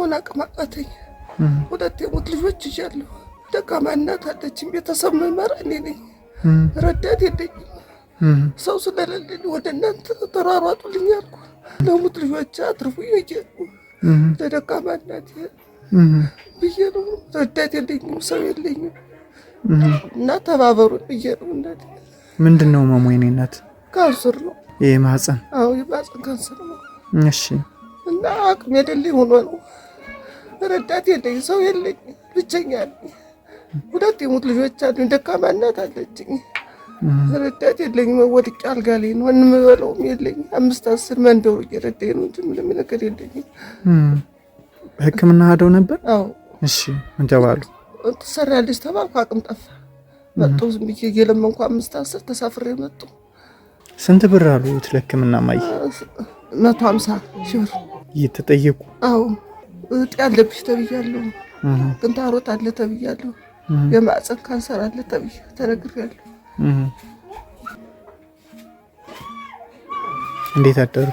አሁን አቅም አቃተኝ። ሁለት የሞት ልጆች ይዣለሁ። ደካማ እናት አለችኝ። ቤተሰብ መመራ እኔ ነኝ። ረዳት የለኝም። ሰው ስለሌለኝ ወደ እናንተ ተሯሯጡልኝ አልኩ። ለሞት ልጆች አትርፉኝ እያልኩ ለደካማ እናት ብዬ ነው። ረዳት የለኝም፣ ሰው የለኝም እና ተባበሩን ብዬ ነው። እናቴ ምንድን ነው ህመሙ? የኔ እናት ካንሰር ነው። የማህፀን? አዎ የማህፀን ካንሰር ነው። እሺ። እና አቅም የሌለኝ ሆኖ ነው። ረዳት የለኝ፣ ሰው የለኝ፣ ብቸኛ ነኝ። ሁለት የሞት ልጆች አሉኝ። ደካማ እናት አለችኝ። ረዳት የለኝም። ወድቄ አልጋ ላይ ነው። የምበላውም የለኝ። 5-10 መንደሩ እየረዳኝ ነው እንጂ ምንም ነገር የለኝም። ህክምና ሄደው ነበር? አዎ። እሺ። ምን ተባሉ? ትሰሪያለሽ ተባልኩ። አቅም ጠፋ። መጣሁ ዝም ብዬ እየለመንኩ 5-10 ተሳፍሬ መጣሁ። ስንት ብር አሉት ለህክምና? ማይ 150,000 ብር እየተጠየቁ? አዎ። እጢ አለብሽ ተብያለሁ። ክንታሮት አለ ተብያለሁ። የማህፀን ካንሰር አለ ተነግሬያለሁ። እንዴት አደሩ?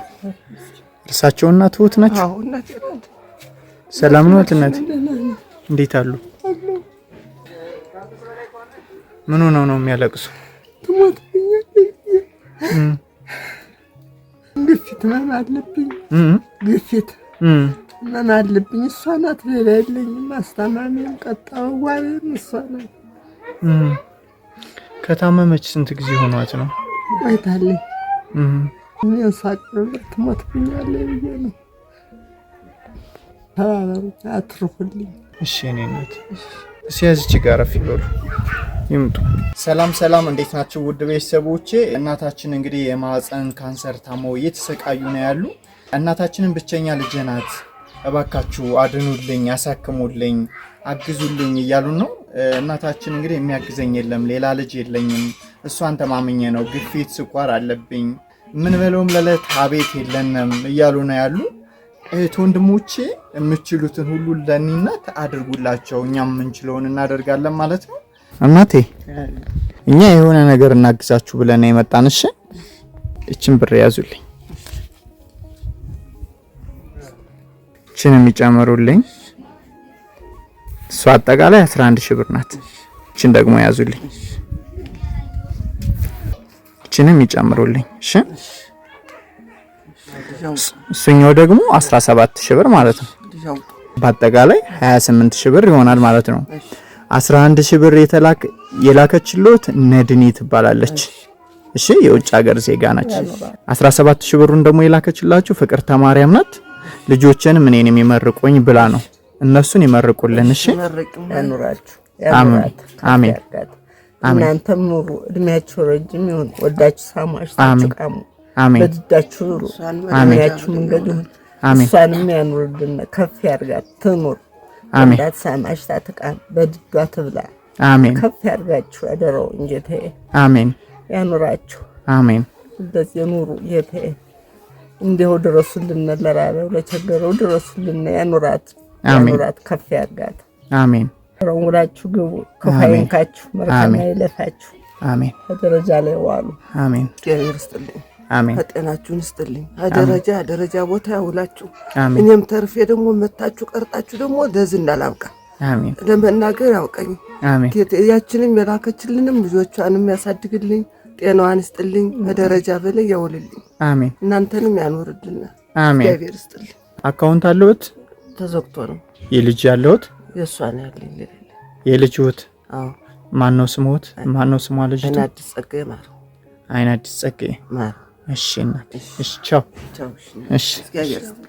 እርሳቸው እናት ትሁት ናቸው? አዎ እናቴ ናት። ሰላም ነው እናት? እንዴት አሉ? ምን ሆነው ነው የሚያለቅሱ? ግፊት ምን አለብኝ? ግፊት ምን አለብኝ? እሷ ናት፣ ሌላ የለኝም። አስታማሚም ቀጣዋሪም እሷ ናት። ከታመመች ስንት ጊዜ ሆኗት ነው? ቆይታለች። ትሞትብኛለች ብዬ ነው። አትርፉልኝ። እሺ እኔ እናት ሲያዝች ጋር ይበሉ ይምጡ። ሰላም ሰላም፣ እንዴት ናችሁ ውድ ቤተሰቦቼ? እናታችን እንግዲህ የማህፀን ካንሰር ታመው እየተሰቃዩ ነው ያሉ። እናታችንን ብቸኛ ልጅ ናት፣ እባካችሁ አድኑልኝ፣ ያሳክሙልኝ፣ አግዙልኝ እያሉ ነው። እናታችን እንግዲህ የሚያግዘኝ የለም፣ ሌላ ልጅ የለኝም፣ እሷን ተማምኜ ነው፣ ግፊት ስኳር አለብኝ፣ ምን በለውም ለለት አቤት የለንም እያሉ ነው ያሉ። እህት ወንድሞቼ የምትችሉትን ሁሉ ለእናት አድርጉላቸው፣ እኛም የምንችለውን እናደርጋለን ማለት ነው። እናቴ እኛ የሆነ ነገር እናግዛችሁ ብለን የመጣን። እሺ እቺን ብር ያዙልኝ፣ እቺን የሚጨምሩልኝ። እሷ አጠቃላይ 11,000 ብር ናት። እቺን ደግሞ ያዙልኝ፣ እቺንም ይጨምሩልኝ። እሺ እሱኛው ደግሞ 17,000 ብር ማለት ነው። በአጠቃላይ 28,000 ብር ይሆናል ማለት ነው። 11,000 ብር የላከችሎት ነድኒ ትባላለች። እሺ የውጭ ሀገር ዜጋ ነች። 17,000 ብሩን ደግሞ የላከችላችሁ ፍቅርተ ማርያም ናት። ልጆችንም እኔን የሚመርቁኝ ብላ ነው። እነሱን ይመርቁልን። እሺ ያኑራችሁ። አሜን። እናንተም ኑሩ፣ እድሜያችሁ ረጅም ይሁን። ወዳችሁ ሳማሽ ተቃሙ። አሜን። በድዳችሁ ኑሩ። እድሜያችሁ መንገድ ይሁን። እሷንም ያኑርልን፣ ከፍ ያርጋት፣ ትኑር። አሜን። ሳማሽ ተቃም፣ በድዷ ትብላ። አሜን። ከፍ ያርጋችሁ ያደረው እንጀታዬ። አሜን። ያኑራችሁ። አሜን። እንደዚህ ኑሩ ጌታዬ። እንዲሁ ድረሱልን፣ ለራበው ለቸገረው ድረሱልን። ያኑራት፣ ያኑራት፣ ከፍ ያርጋት። አሜን። ረውላችሁ ግቡ፣ ከፋይንካችሁ መርካማ ይለፋችሁ። አሜን። በደረጃ ላይ ዋሉ። አሜን። እግዚአብሔር ይስጥልኝ። አሜን። ፈጠናችሁን ይስጥልኝ። ደረጃ ቦታ ያውላችሁ። አሜን። እኔም ተርፌ ደግሞ መታችሁ ቀርጣችሁ ደግሞ ለዝና ላብቃ። አሜን። ለመናገር ያውቀኝ። አሜን። ያችንም የላከችልንም ልጆቿንም ያሳድግልኝ፣ ጤናዋን ይስጥልኝ፣ በደረጃ በላይ ያውልልኝ። አሜን። እናንተንም ያኖርልና። አሜን። እግዚአብሔር ይስጥልኝ። አካውንት አለዎት? ተዘግቶ ነው። የልጅ ያለዎት? የሷ ነው ያለኝ። የልጅዎት? አዎ። ማን ነው ስሞት? ማን ነው ስሟ? ልጅ አይናዲስ ጸጋዬ ማር። አይናዲስ ጸጋዬ ማር። እሺ እናት፣ እሺ ቻው። ቻው። እሺ እግዚአብሔር ይስጥልኝ።